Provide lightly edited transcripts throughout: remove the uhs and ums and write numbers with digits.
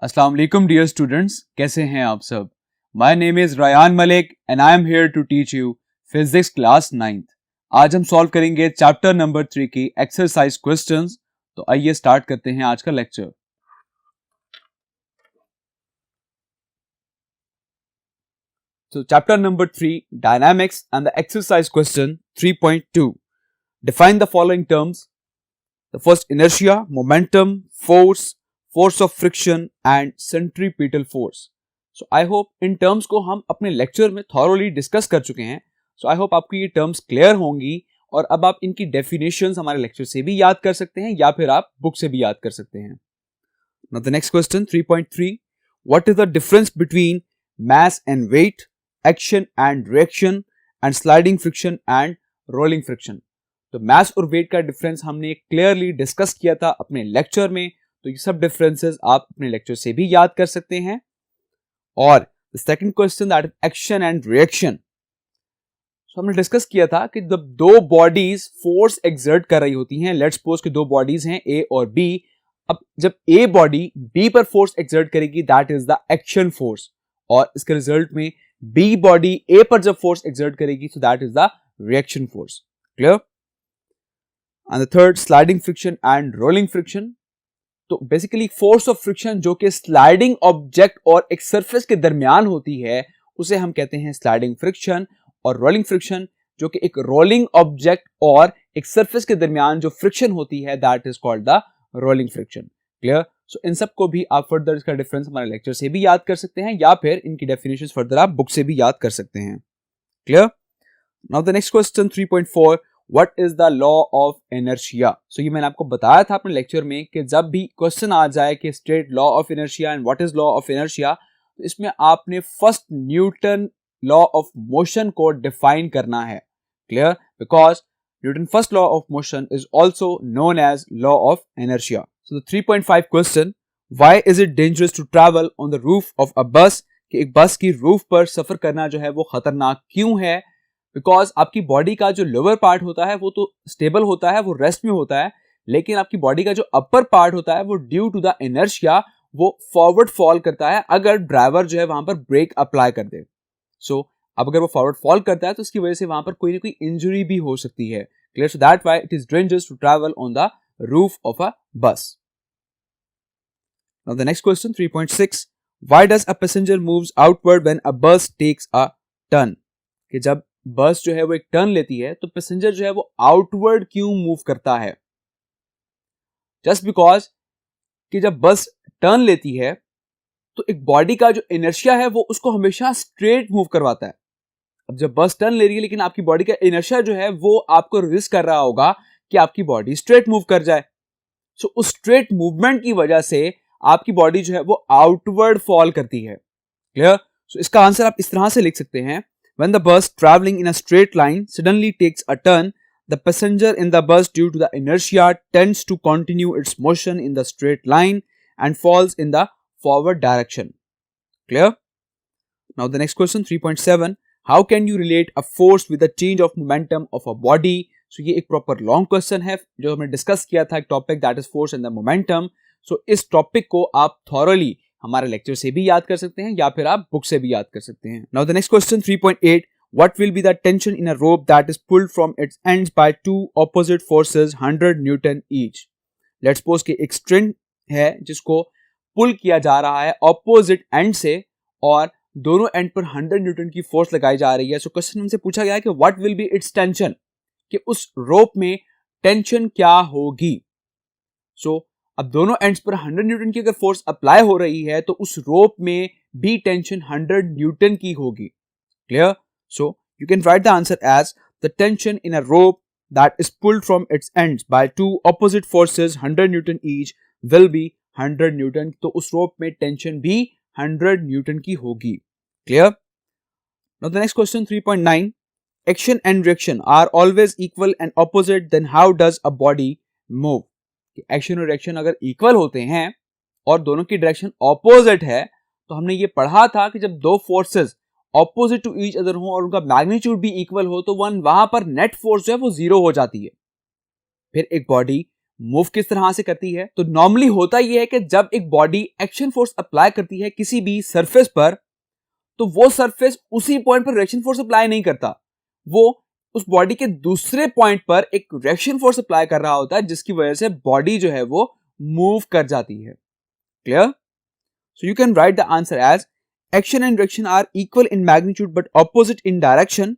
अस्सलाम वालेकुम dear students, कैसे हैं आप सब। My name is Rayan Malik and I am here to teach you physics class 9th। आज हम सॉल्व करेंगे चैप्टर नंबर 3 की एक्सरसाइज क्वेश्चंस। तो आइए स्टार्ट करते हैं आज का lecture. So chapter number 3, Dynamics, and the exercise question 3.2. Define the following terms. The first, inertia, momentum, force of friction and centripetal force. So I hope in terms को हम अपने lecture में thoroughly discuss कर चुके हैं. So I hope आपकी ये terms clear होंगी और अब आप इनकी definitions हमारे lecture से भी याद कर सकते हैं या फिर आप book से भी याद कर सकते हैं. Now the next question 3.3. What is the difference between mass and weight, action and reaction, and sliding friction and rolling friction? तो mass और weight का difference हमने clearly discuss किया था अपने lecture में. तो ये सब differences आप अपने lecture से भी याद कर सकते हैं. और the second question, that is action and reaction. तो हमने डिस्कस किया था कि जब दो बॉडीज फोर्स एक्सर्ट कर रही होती हैं, लेट्स सपोज कि दो बॉडीज हैं ए और बी. अब जब ए बॉडी बी पर फोर्स एक्सर्ट करेगी that is the action force, और इसके रिजल्ट में बी बॉडी ए पर जब फोर्स एक्सर्ट करेगी तो that is the reaction force. Clear? And the third, sliding friction and rolling friction. तो बेसिकली फोर्स ऑफ फ्रिक्शन जो कि स्लाइडिंग ऑब्जेक्ट और एक सरफेस के दरमियान होती है उसे हम कहते हैं स्लाइडिंग फ्रिक्शन, और रोलिंग फ्रिक्शन जो कि एक रोलिंग ऑब्जेक्ट और एक सरफेस के दरमियान जो फ्रिक्शन होती है that is called the rolling friction. Clear? So इन सब को भी आप फर्दर इसका डिफरेंस हमारे लेक्चर से भी याद कर सकते हैं या फिर इनकी डेफिनेशंस फर्दर आप बुक से भी याद कर सकते हैं. Clear? Now the next question 3.4, what is the law of inertia. So ये मैंने आपको बताया था अपने लेक्चर में कि जब भी क्वेश्चन आ जाए कि state law of inertia and what is law of inertia, तो इसमें आपने first Newton law of motion को डिफाइन करना है. Clear? Because Newton first law of motion is also known as law of inertia. So the 3.5 question, why is it dangerous to travel on the roof of a bus. कि एक बस की roof पर सफर करना जो है वो खतरनाक क्यों है? बिकॉज आपकी बॉडी का जो लोअर पार्ट होता है वो तो स्टेबल होता है, वो रेस्ट में होता है, लेकिन आपकी बॉडी का जो अपर पार्ट होता है वो ड्यू टू द इनर्शिया वो फॉरवर्ड फॉल करता है अगर ड्राइवर जो है वहां पर ब्रेक अप्लाई कर दे. सो अब अगर वो फॉरवर्ड फॉल करता है तो उसकी वजह से वहां पर कोई ना कोई इंजरी भी हो सकती है. Clear? So that why it is dangerous to travel on the roof of a bus. Now the next question 3.6, why does a passenger moves outward when a bus takes a turn. कि जब बस जो है वो एक turn लेती है तो पैसेंजर जो है वो आउटवर्ड क्यों मूव करता है? जस्ट बिकॉज कि जब बस टर्न लेती है तो एक बॉडी का जो इनर्शिया है वो उसको हमेशा स्ट्रेट मूव करवाता है. अब जब बस टर्न ले रही है लेकिन आपकी बॉडी का इनर्शिया जो है वो आपको रेजिस्ट कर रहा होगा कि आपकी बॉडी स्ट्रेट मूव कर जाए. सो उस स्ट्रेट मूवमेंट की वजह से आपकी बॉडी जो है वो आउटवर्ड फॉल करती है. क्लियर? सो इसका आंसर आप इस तरह से लिख सकते हैं, when the bus traveling in a straight line suddenly takes a turn, the passenger in the bus due to the inertia tends to continue its motion in the straight line and falls in the forward direction. Clear? Now the next question 3.7, how can you relate a force with the change of momentum of a body. So ये एक proper long question है जो हमने discuss किया था, एक topic that is force and the momentum. So इस topic को आप thoroughly हमारे लेक्चर से भी याद कर सकते हैं या फिर आप बुक से भी याद कर सकते हैं. Now the next question 3.8, what will be the tension in a rope that is pulled from its ends by two opposite forces 100 newton each. Let's suppose कि एक स्ट्रिंग है जिसको पुल किया जा रहा है ऑपोजिट एंड से और दोनों एंड पर 100 न्यूटन की फोर्स लगाई जा रही है. सो क्वेश्चन हमसे पूछा गया है कि what will be it's tension, कि उस रोप में टेंशन क्या होगी. सो अब दोनों एंड्स पर 100 न्यूटन की अगर फोर्स अप्लाई हो रही है तो उस रोप में भी टेंशन 100 न्यूटन की होगी. Clear? So you can write the answer as the tension in a rope that is pulled from its ends by two opposite forces 100 newton each will be 100 newton. तो उस रोप में टेंशन भी 100 newton की होगी. Clear? Now the next question 3.9, action and reaction are always equal and opposite, then how does a body move. Action और reaction अगर equal होते हैं और दोनों की डायरेक्शन ऑपोजिट है तो हमने ये पढ़ा था कि जब दो forces opposite to each other हो और उनका मैग्नीट्यूड भी इक्वल हो तो वहां पर नेट फोर्स जो है वो जीरो हो जाती है. फिर एक बॉडी मूव किस तरह से करती है। तो नॉर्मली होता यह है कि जब एक बॉडी एक्शन फोर्स अप्लाई करती है किसी भी सरफेस पर, तो वो सरफेस उसी पॉइंट पर रिएक्शन फोर्स अप्लाई नहीं करता, वो उस बॉडी के दूसरे पॉइंट पर एक रिएक्शन फोर्स अप्लाई कर रहा होता है, जिसकी वजह से बॉडी जो है वो मूव कर जाती है। Clear? So you can write the answer as action and reaction are equal in magnitude but opposite in direction.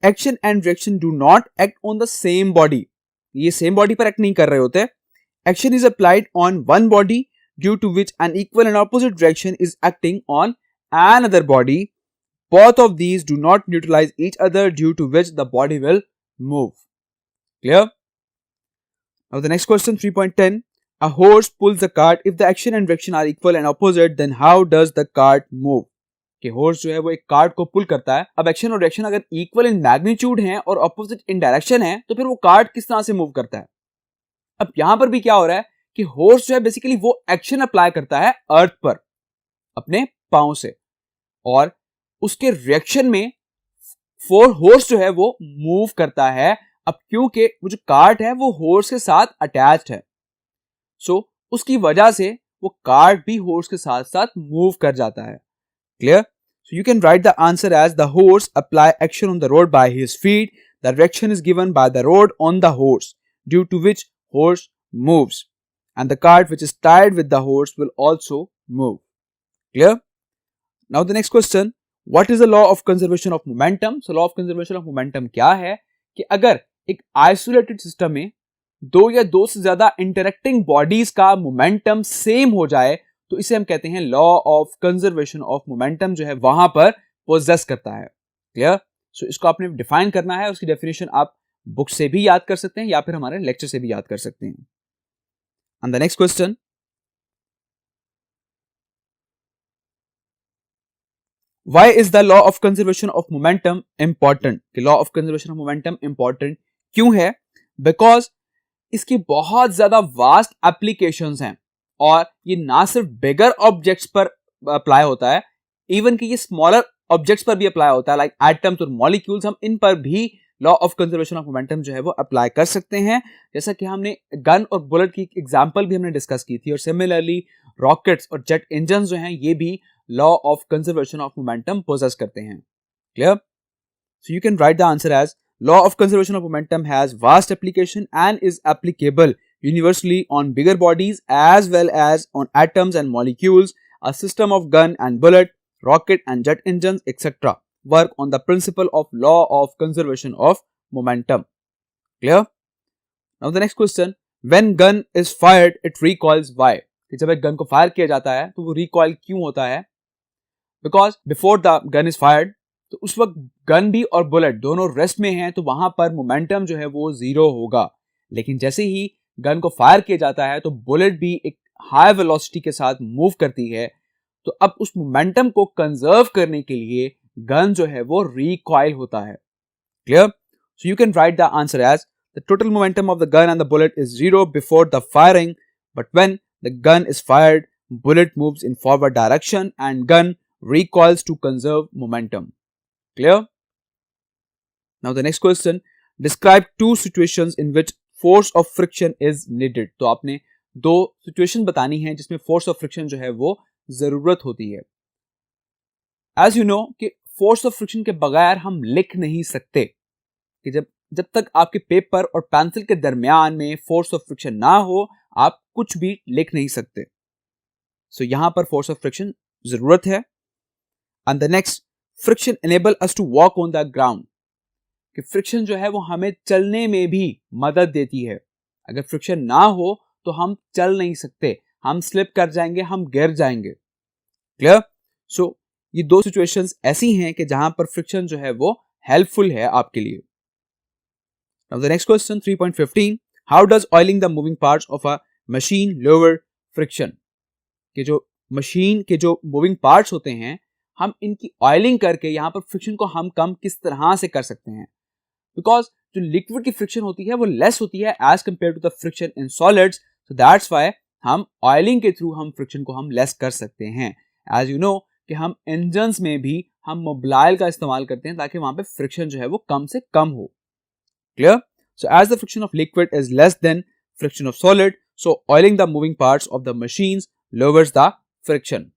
Action and reaction do not act on the same body. ये same body पर act नहीं कर रहे होते. Action is applied on one body due to which an equal and opposite reaction is acting on another body. Both of these do not neutralize each other due to which the body will move. Clear? Now the next question 3.10. A horse pulls the cart. If the action and reaction are equal and opposite, then how does the cart move? कि horse जो है वो एक cart को pull करता है. अब action और reaction अगर equal in magnitude हैं और opposite in direction है, तो फिर वो cart किस तरह से move करता है? अब यहां पर भी क्या हो रहा है कि horse जो है basically वो action apply करता है earth पर अपने पांव से, और उसके reaction में horse जो है वो move करता है. अब क्योंकि वो जो cart है वो horse के साथ attached है, सो उसकी वजह से वो कार्ट भी हॉर्स के साथ साथ मूव कर जाता है. Clear? So you can write the answer as the horse apply action on the road by his feet. The direction is given by the road on the horse due to which horse moves, and the cart which is tied with the horse will also move. Clear? Now the next question, what is the law of conservation of momentum? So law of conservation of momentum क्या है कि अगर एक isolated system में दो या दो से ज्यादा इंटरेक्टिंग बॉडीज का मोमेंटम सेम हो जाए तो इसे हम कहते हैं law of conservation of momentum जो है वहां पर पोजेस करता है. क्लियर? सो इसको आपने डिफाइन करना है. उसकी डेफिनेशन आप बुक से भी याद कर सकते हैं या फिर हमारे लेक्चर से भी याद कर सकते हैं. And the next question, why is the law of conservation of momentum important? Law of conservation of momentum important क्यों है? बिकॉज इसकी बहुत ज्यादा वास्ट एप्लीकेशंस हैं और ये ना सिर्फ बिगर ऑब्जेक्ट्स पर अप्लाई होता है, इवन कि ये स्मॉलर ऑब्जेक्ट्स पर भी अप्लाई होता है, लाइक एटम्स और मॉलिक्यूल्स. हम इन पर भी law of conservation of momentum जो है वो अप्लाई कर सकते हैं, जैसा कि हमने गन और बुलेट की एग्जांपल भी हमने डिस्कस की थी. और सिमिलरली रॉकेट्स और जेट इंजन जो हैं ये भी law of conservation of momentum possess करते हैं. Clear? So you can write the answer as law of conservation of momentum has vast application and is applicable universally on bigger bodies as well as on atoms and molecules. A system of gun and bullet, rocket and jet engines, etc. work on the principle of law of conservation of momentum. Clear? Now the next question, when gun is fired it recoils. Why? कि जब एक gun को fire किया जाता है तो वो recoil क्यों होता है? Because before the gun is fired, तो उस वक्त गन भी और बुलेट दोनों रेस्ट में हैं, तो वहां पर मोमेंटम जो है वो जीरो होगा. लेकिन जैसे ही गन को फायर किया जाता है तो बुलेट भी एक हाई वेलोसिटी के साथ मूव करती है, तो अब उस मोमेंटम को कंजर्व करने के लिए गन जो है वो रिकॉइल होता है. Clear? So you can write the answer as the total momentum of the gun and the bullet is zero before the firing, but when the gun is fired bullet moves in forward direction and gun recoils to conserve momentum. Clear? Now the next question, describe two situations in which force of friction is needed. तो आपने दो situation बतानी है जिसमें force of friction जो है वो जरूरत होती है. एज यू नो कि फोर्स ऑफ फ्रिक्शन के बगैर हम लिख नहीं सकते, कि जब तक आपके पेपर और पेंसिल के दरमियान में फोर्स ऑफ फ्रिक्शन ना हो आप कुछ भी लिख नहीं सकते. सो यहां पर फोर्स ऑफ फ्रिक्शन जरूरत है. And the next, friction enable us to walk on the ground. कि फ्रिक्शन जो है वो हमें चलने में भी मदद देती है. अगर फ्रिक्शन ना हो तो हम चल नहीं सकते, हम स्लिप कर जाएंगे, हम गिर जाएंगे. क्लियर? सो ये दो सिचुएशंस ऐसी हैं कि जहां पर फ्रिक्शन जो है वो हेल्पफुल है आपके लिए. Now the next question 3.15, how does oiling the moving parts of a machine lower friction? कि जो मशीन के जो मूविंग पार्ट्स होते हैं हम इनकी ऑयलिंग करके यहाँ पर फ्रिक्शन को हम कम किस तरह से कर सकते हैं. बिकॉज जो लिक्विड की फ्रिक्शन होती है वो लेस होती है as compare to the friction in solids, so that's why हम ऑयलिंग के थ्रू हम फ्रिक्शन को हम लेस कर सकते हैं. एज यू नो कि हम इंजन्स में भी हम मोबिलाइल का इस्तेमाल करते हैं ताकि वहां पे फ्रिक्शन जो है वो कम से कम हो. Clear? So as the friction of liquid is less than friction of solid. So oiling the moving parts of the machines lowers the friction.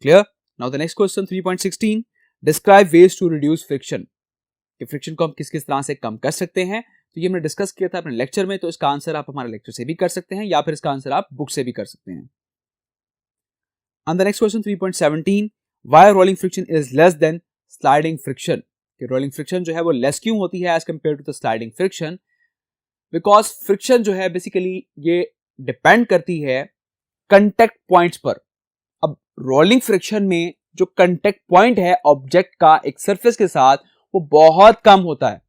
Clear? Now the next question 3.16, describe ways to reduce friction. कि friction को हम किस किस तरह से कम कर सकते हैं, तो ये हमने डिस्कस किया था अपने लेक्चर में, तो इसका आंसर आप हमारे लेक्चर से भी कर सकते हैं या फिर इसका आंसर आप बुक से भी कर सकते हैं. And the next question 3.17, why rolling friction is less than sliding friction. कि रोलिंग फ्रिक्शन जो है वो लेस क्यों होती है as compare to the sliding friction? Because friction जो है बेसिकली ये डिपेंड करती है कंटेक्ट पॉइंट्स पर. अब रोलिंग फ्रिक्शन में जो कंटेक्ट पॉइंट है ऑब्जेक्ट का एक सरफेस के साथ वो बहुत कम होता है.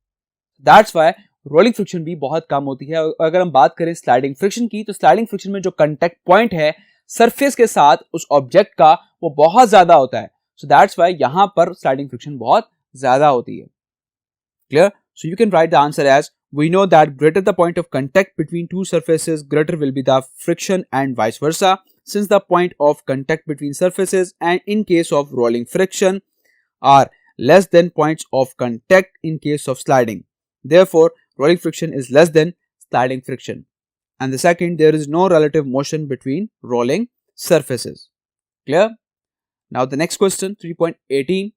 दैट्स व्हाई रोलिंग फ्रिक्शन भी बहुत कम होती है. अगर हम बात करें स्लाइडिंग फ्रिक्शन की, तो स्लाइडिंग फ्रिक्शन में जो कंटेक्ट पॉइंट है सरफेस के साथ उस ऑब्जेक्ट का वो बहुत ज्यादा होता है. सो दैट्स व्हाई यहां पर स्लाइडिंग फ्रिक्शन बहुत ज्यादा होती है. Clear? So you can write the answer as we know that greater the point of contact between two surfaces, greater will be the friction and vice versa, since the point of contact between surfaces and in case of rolling friction are less than points of contact in case of sliding. Therefore, rolling friction is less than sliding friction. And the second, there is no relative motion between rolling surfaces. Clear? Now the next question 3.18,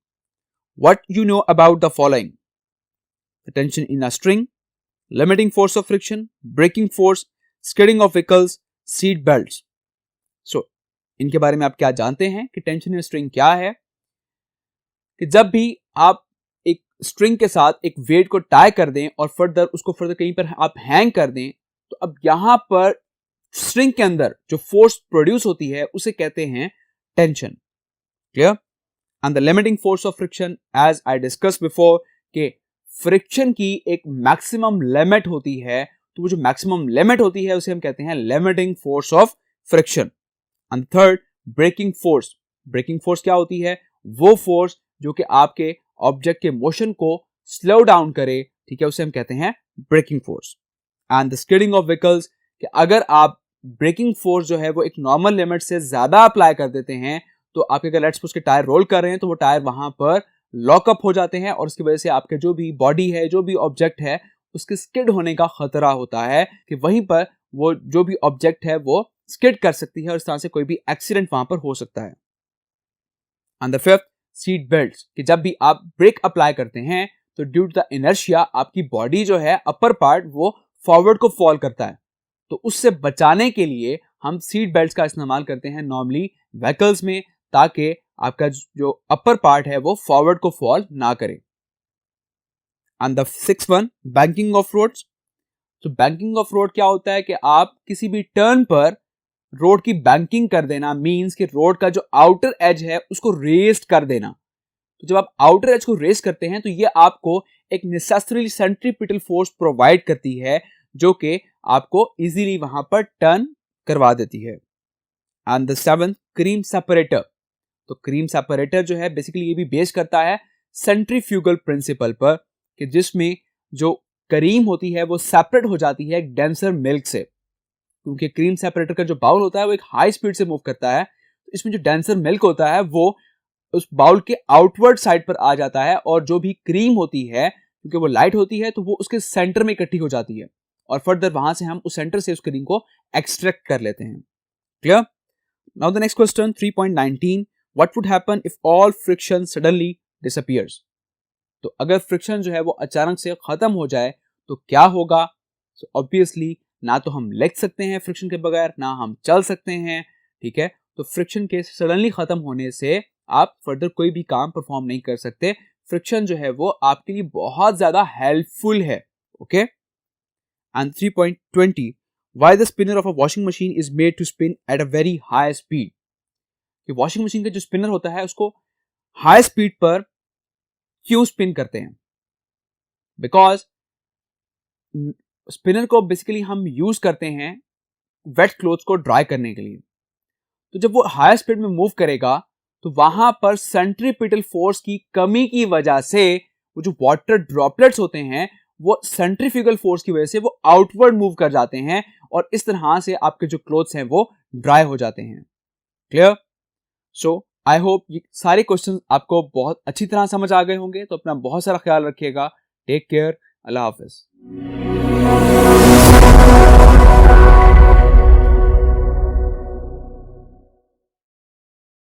what you know about the following? The tension in a string, limiting force of friction, braking force, skidding of vehicles, seat belts. So इनके बारे में आप क्या जानते हैं कि tension in string क्या है? कि जब भी आप एक स्ट्रिंग के साथ एक वेट को टाई कर दें और उसको फर्दर कहीं पर आप हैंग कर दें, तो अब यहां पर स्ट्रिंग के अंदर जो फोर्स प्रोड्यूस होती है उसे कहते हैं tension. Clear? And the limiting force of friction, as I discuss before, के फ्रिक्शन की एक मैक्सिमम लिमिट होती है, तो वो जो मैक्सिमम लिमिट होती है उसे हम कहते हैं limiting force of friction. And third, braking force. Braking force क्या होती है? वो फोर्स जो कि आपके ऑब्जेक्ट के मोशन को स्लो डाउन करे, ठीक है, उसे हम कहते हैं braking force. And the skidding of vehicles, कि अगर आप ब्रेकिंग फोर्स जो है वो एक नॉर्मल लिमिट से ज्यादा अप्लाई कर देते हैं, तो आपके अगर लेट्स सपोज के टायर रोल कर रहे हैं तो वो टायर वहां पर लॉकअप हो जाते हैं और उसकी वजह से आपके जो भी बॉडी है, जो भी ऑब्जेक्ट है, उसके स्किड होने का खतरा होता है कि वहीं पर वो जो भी ऑब्जेक्ट है वो स्किड कर सकती है और इस तरह से कोई भी एक्सीडेंट वहां पर हो सकता है. And the fifth, seat belt, कि जब भी आप ब्रेक अप्लाई करते हैं तो ड्यू टू द इनर्शिया आपकी बॉडी जो है अपर पार्ट वो फॉरवर्ड को फॉल करता है, तो उससे बचाने के लिए हम सीट बेल्ट का इस्तेमाल करते हैं नॉर्मली व्हीकल्स में, ताकि आपका जो अपर पार्ट है वो फॉरवर्ड को फॉल ना करे. And the sixth one, banking of roads. तो बैंकिंग ऑफ रोड क्या होता है कि आप किसी भी टर्न पर रोड की बैंकिंग कर देना, मींस कि रोड का जो आउटर एज है उसको रेस्ट कर देना. तो जब आप आउटर एज को रेस्ट करते हैं तो ये आपको एक नेसेसरी सेंट्रीपिटल फोर्स प्रोवाइड करती है जो कि आपको इजीली वहां पर टर्न करवा देती है. And the seventh, cream separator. तो क्रीम सेपरेटर जो है बेसिकली ये भी बेस करता है सेंट्रीफ्यूगल प्रिंसिपल पर, कि जिसमें जो क्रीम होती है वो सेपरेट हो जाती है डेंसर मिल्क से, क्योंकि क्रीम सेपरेटर का जो बाउल होता है वो एक हाई स्पीड से मूव करता है. तो इसमें जो डेंसर मिल्क होता है वो उस बाउल के आउटवर्ड साइड पर आ जाता है और जो भी क्रीम होती है, क्योंकि वो लाइट होती है, तो वो उसके सेंटर में इकट्ठी हो जाती है और फर्दर वहां से हम उस सेंटर से उस क्रीम को एक्सट्रैक्ट कर लेते हैं. Clear? Now the next question 3.19, what would happen if all friction suddenly disappears? तो अगर फ्रिक्शन जो है वो अचानक से खत्म हो जाए तो क्या होगा? So obviously ना तो हम लिख सकते हैं फ्रिक्शन के बगैर, ना हम चल सकते हैं, ठीक है. तो फ्रिक्शन के सडनली खत्म होने से आप फर्दर कोई भी काम परफॉर्म नहीं कर सकते. फ्रिक्शन जो है वो आपके लिए बहुत ज्यादा हेल्पफुल है. Okay. And 3.20, why the spinner of a washing machine is made to spin at a very high speed? कि वॉशिंग मशीन का जो स्पिनर होता है उसको हाई स्पीड पर क्यों स्पिन करते हैं? बिकॉज स्पिनर को बेसिकली हम यूज करते हैं वेट क्लोथ्स को ड्राई करने के लिए. तो जब वो हाई स्पीड में मूव करेगा तो वहां पर सेंट्रीपिटल फोर्स की कमी की वजह से वो जो वाटर ड्रॉपलेट्स होते हैं वो सेंट्रीफ्यूगल फोर्स की वजह से वो आउटवर्ड मूव कर जाते हैं और इस तरह से आपके जो क्लोथ्स हैं वो ड्राई हो जाते हैं. क्लियर? सो आई होप ये सारे क्वेश्चन आपको बहुत अच्छी तरह समझ आ गए होंगे. तो अपना बहुत सारा ख्याल रखिएगा. Take care. अल्लाह हाफिज.